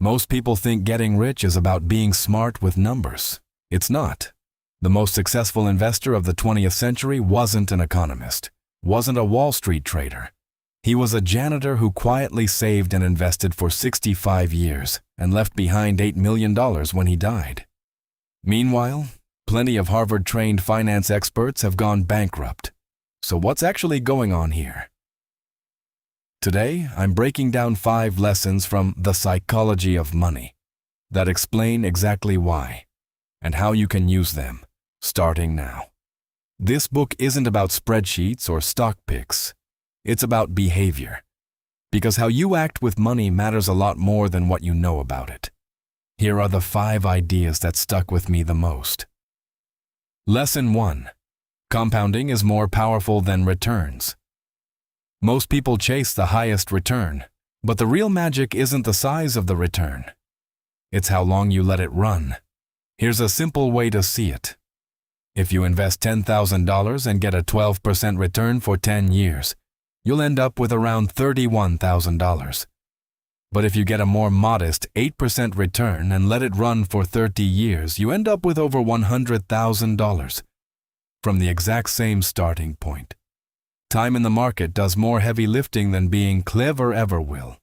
Most people think getting rich is about being smart with numbers. It's not. The most successful investor of the 20th century wasn't an economist, wasn't a Wall Street trader. He was a janitor who quietly saved and invested for 65 years and left behind $8 million when he died. Meanwhile, plenty of Harvard-trained finance experts have gone bankrupt. So what's actually going on here? Today, I'm breaking down 5 lessons from The Psychology of Money that explain exactly why and how you can use them, starting now. This book isn't about spreadsheets or stock picks. It's about behavior. Because how you act with money matters a lot more than what you know about it. Here are the 5 ideas that stuck with me the most. Lesson 1. Compounding is more powerful than returns. Most people chase the highest return, but the real magic isn't the size of the return. It's how long you let it run. Here's a simple way to see it. If you invest $10,000 and get a 12% return for 10 years, you'll end up with around $31,000. But if you get a more modest 8% return and let it run for 30 years, you end up with over $100,000 from the exact same starting point. Time in the market does more heavy lifting than being clever ever will.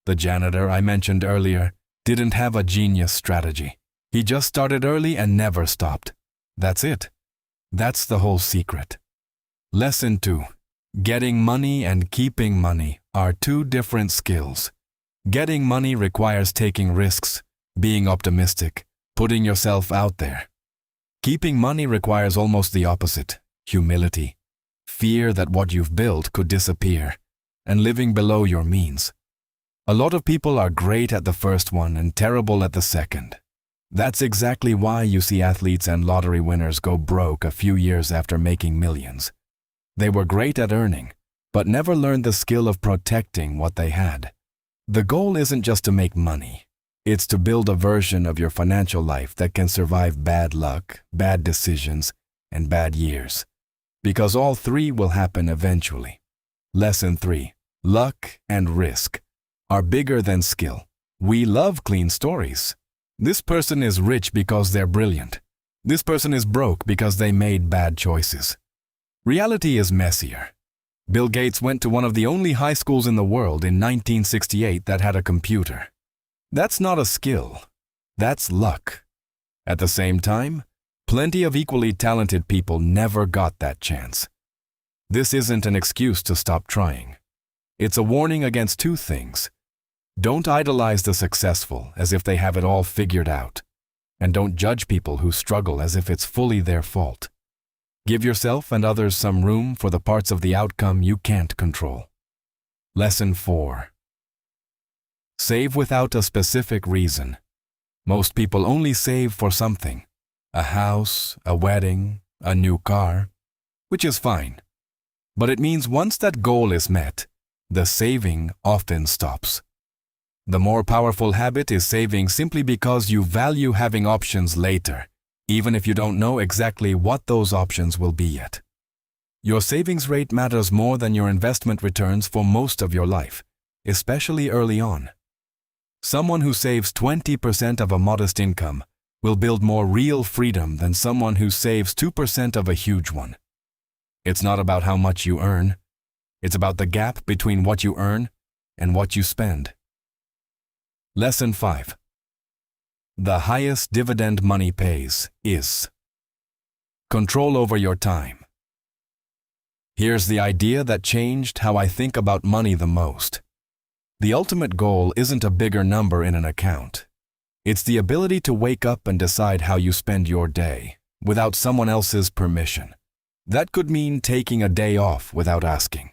The janitor I mentioned earlier didn't have a genius strategy. He just started early and never stopped. That's it. That's the whole secret. Lesson 2. Getting money and keeping money are 2 different skills. Getting money requires taking risks, being optimistic, putting yourself out there. Keeping money requires almost the opposite, humility, fear that what you've built could disappear, and living below your means. A lot of people are great at the first one and terrible at the second. That's exactly why you see athletes and lottery winners go broke a few years after making millions. They were great at earning, but never learned the skill of protecting what they had. The goal isn't just to make money. It's to build a version of your financial life that can survive bad luck, bad decisions, and bad years. Because all 3 will happen eventually. Lesson 3. Luck and risk are bigger than skill. We love clean stories. This person is rich because they're brilliant. This person is broke because they made bad choices. Reality is messier. Bill Gates went to one of the only high schools in the world in 1968 that had a computer. That's not a skill. That's luck. At the same time, plenty of equally talented people never got that chance. This isn't an excuse to stop trying. It's a warning against 2 things. Don't idolize the successful as if they have it all figured out. And don't judge people who struggle as if it's fully their fault. Give yourself and others some room for the parts of the outcome you can't control. Lesson 4. Save without a specific reason. Most people only save for something. A house, a wedding, a new car, which is fine. But it means once that goal is met, the saving often stops. The more powerful habit is saving simply because you value having options later, even if you don't know exactly what those options will be yet. Your savings rate matters more than your investment returns for most of your life, especially early on. Someone who saves 20% of a modest income will build more real freedom than someone who saves 2% of a huge one. It's not about how much you earn. It's about the gap between what you earn and what you spend. Lesson 5. The highest dividend money pays is control over your time. Here's the idea that changed how I think about money the most. The ultimate goal isn't a bigger number in an account. It's the ability to wake up and decide how you spend your day without someone else's permission. That could mean taking a day off without asking,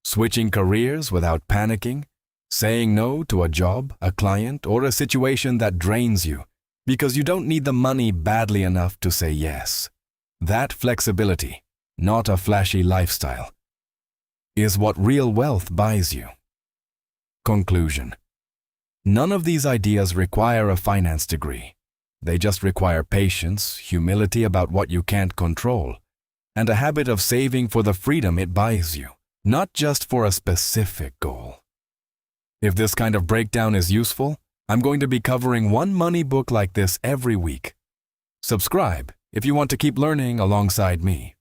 switching careers without panicking, saying no to a job, a client, or a situation that drains you because you don't need the money badly enough to say yes. That flexibility, not a flashy lifestyle, is what real wealth buys you. Conclusion. None of these ideas require a finance degree. They just require patience, humility about what you can't control, and a habit of saving for the freedom it buys you, not just for a specific goal. If this kind of breakdown is useful, I'm going to be covering one money book like this every week. Subscribe if you want to keep learning alongside me.